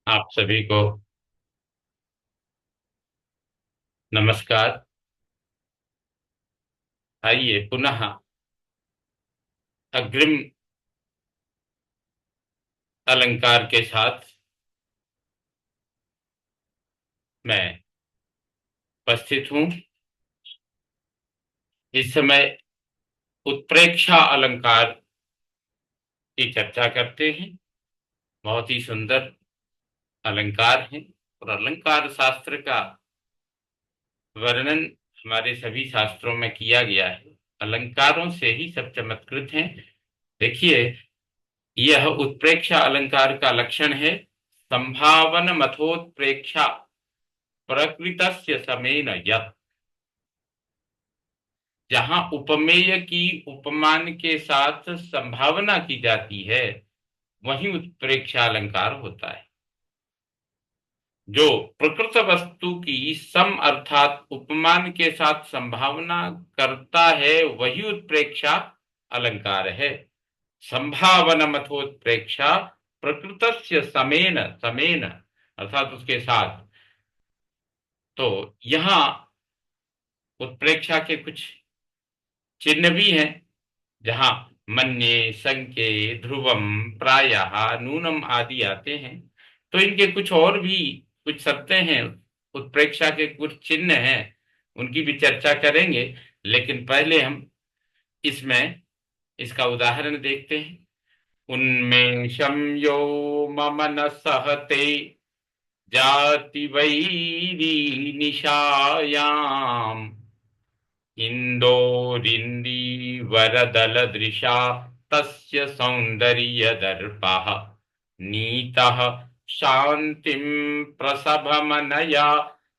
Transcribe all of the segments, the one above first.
आप सभी को नमस्कार। आइए पुनः अग्रिम अलंकार के साथ मैं उपस्थित हूँ। इस समय उत्प्रेक्षा अलंकार की चर्चा करते हैं। बहुत ही सुंदर अलंकार है और अलंकार शास्त्र का वर्णन हमारे सभी शास्त्रों में किया गया है। अलंकारों से ही सब चमत्कृत हैं। देखिए, यह उत्प्रेक्षा अलंकार का लक्षण है। संभावन मथोत्प्रेक्षा प्रकृतस्य समेन यत्। जहां उपमेय की उपमान के साथ संभावना की जाती है, वही उत्प्रेक्षा अलंकार होता है। जो प्रकृत वस्तु की सम अर्थात उपमान के साथ संभावना करता है, वही उत्प्रेक्षा अलंकार है। संभावना मथोत्प्रेक्षा प्रकृतस्य समेन समेन अर्थात उसके साथ। तो यहाँ उत्प्रेक्षा के कुछ चिन्ह भी हैं। जहां मन्ये, संके, ध्रुवम, प्रायः, नूनम आदि आते हैं। तो इनके कुछ और भी कुछ शर्तें हैं, उत्प्रेक्षा के कुछ चिन्ह हैं, उनकी भी चर्चा करेंगे। लेकिन पहले हम इसमें इसका उदाहरण देखते हैं। उन्में शम्यो मम न सहते जाति वैरी निशायाम इंदोरिन्दीवरदलदृशा तस्य सौन्दर्यदर्पः नीतः शान्तिं प्रसभमनया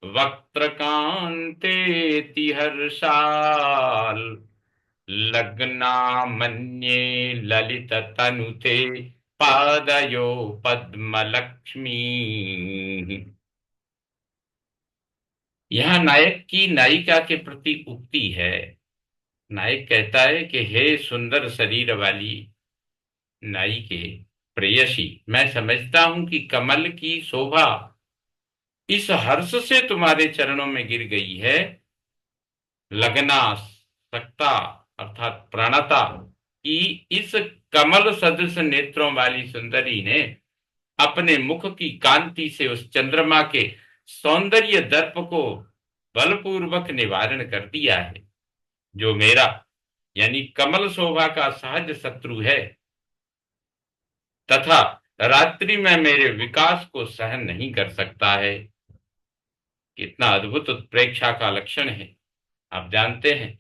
वक्त्रकान्तेति हर्षाल् लग्ना मन्ये ललिततनुते पादयो पद्मलक्ष्मी। यह नायक की नायिका के प्रति उक्ति है। नायक कहता है कि हे सुंदर शरीर वाली नायिके, प्रेयसी, मैं समझता हूं कि कमल की शोभा इस हर्ष से तुम्हारे चरणों में गिर गई है। लगना सकता अर्थात प्राणता कि इस कमल सदृश नेत्रों वाली सुंदरी ने अपने मुख की कांति से उस चंद्रमा के सौंदर्य दर्प को बलपूर्वक निवारण कर दिया है, जो मेरा यानी कमल शोभा का सहज शत्रु है तथा रात्रि में मेरे विकास को सहन नहीं कर सकता है। कितना अद्भुत उत्प्रेक्षा का लक्षण है। आप जानते हैं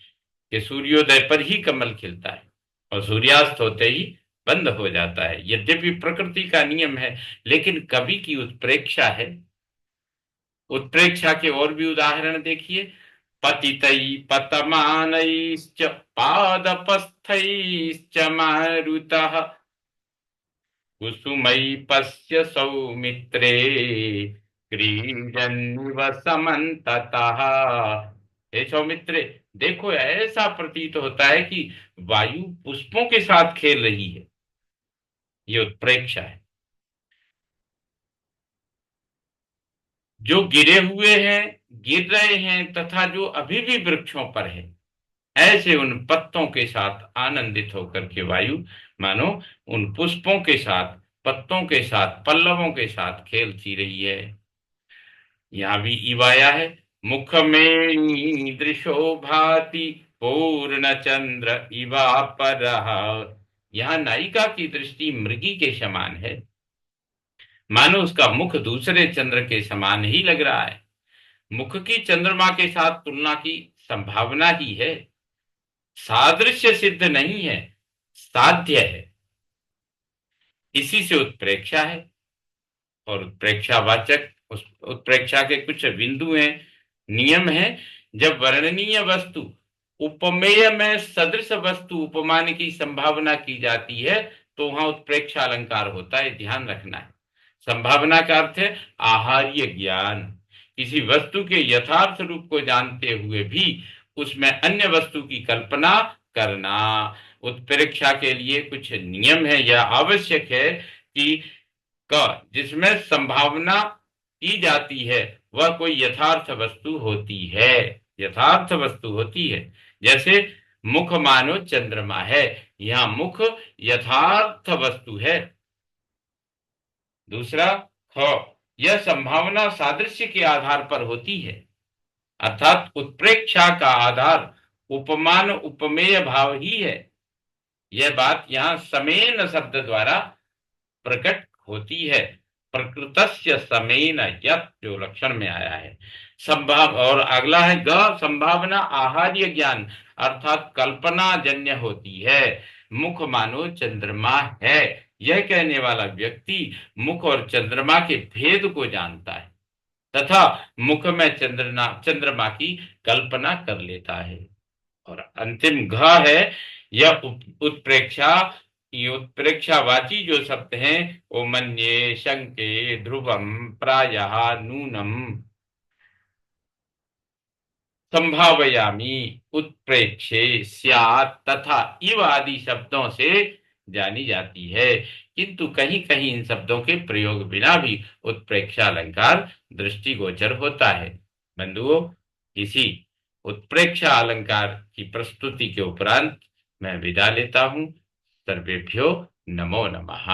कि सूर्योदय पर ही कमल खिलता है और सूर्यास्त होते ही बंद हो जाता है। यद्यपि प्रकृति का नियम है, लेकिन कवि की उत्प्रेक्षा है। उत्प्रेक्षा के और भी उदाहरण देखिए। पतितई पतमानैश्च पादपस्थैश्च मारुतः कुसुमई पश्य सौमित्रे क्रीडन्निव समन्ततः। हे सौमित्रे, देखो, ऐसा प्रतीत होता है कि वायु पुष्पों के साथ खेल रही है। ये उत्प्रेक्षा है। जो गिरे हुए हैं, गिर रहे हैं तथा जो अभी भी वृक्षों पर है, ऐसे उन पत्तों के साथ आनंदित होकर के वायु मानो उन पुष्पों के साथ, पत्तों के साथ, पल्लवों के साथ खेलती रही है। यहाँ भी इवाया है। मुख में दृशो भाति पूर्ण चंद्र इवा पर। यहाँ नायिका की दृष्टि मृगी के समान है, मानो उसका मुख दूसरे चंद्र के समान ही लग रहा है। मुख की चंद्रमा के साथ तुलना की संभावना ही है, सादृश्य सिद्ध नहीं है, साध्य है। इसी से उत्प्रेक्षा है। और उत्प्रेक्षावाचक उस उत्प्रेक्षा के कुछ बिंदु हैं, नियम है। जब वर्णनीय वस्तु उपमेय में सदृश वस्तु उपमान की संभावना की जाती है, तो वहां उत्प्रेक्षा अलंकार होता है। ध्यान रखना है। संभावना का अर्थ है आहार्य ज्ञान। किसी वस्तु के यथार्थ रूप को जानते हुए भी उसमें अन्य वस्तु की कल्पना करना। उत्प्रेक्षा के लिए कुछ नियम है। यह आवश्यक है कि जिसमें संभावना की जाती है वह कोई यथार्थ वस्तु होती है, यथार्थ वस्तु होती है। जैसे मुख मानो चंद्रमा है, यहाँ मुख यथार्थ वस्तु है। दूसरा, ख, यह संभावना सादृश्य के आधार पर होती है, अर्थात उत्प्रेक्षा का आधार उपमान उपमेय भाव ही है। यह बात यहाँ समेन शब्द द्वारा प्रकट होती है। प्रकृतस्य समेन यत् जो लक्षण में आया है संभाव। और अगला है ग, संभावना आहार्य ज्ञान अर्थात कल्पना जन्य होती है। मुख मानो चंद्रमा है, यह कहने वाला व्यक्ति मुख और चंद्रमा के भेद को जानता है तथा मुख में चंद्रमा की कल्पना कर लेता है। और अंतिम घ है, यह उत्प्रेक्षा, ये उत्प्रेक्षावाची जो शब्द हैं वो मन्ये शंके ध्रुवम प्रायः नूनम संभावयामी उत्प्रेक्षे स्यात् तथा इव आदि शब्दों से जानी जाती है। किंतु कहीं कहीं इन शब्दों के प्रयोग बिना भी उत्प्रेक्षा अलंकार दृष्टिगोचर होता है। बंधुओं, इसी उत्प्रेक्षा अलंकार की प्रस्तुति के उपरांत मैं विदा लेता हूं। सर्वेभ्यो नमो नमः।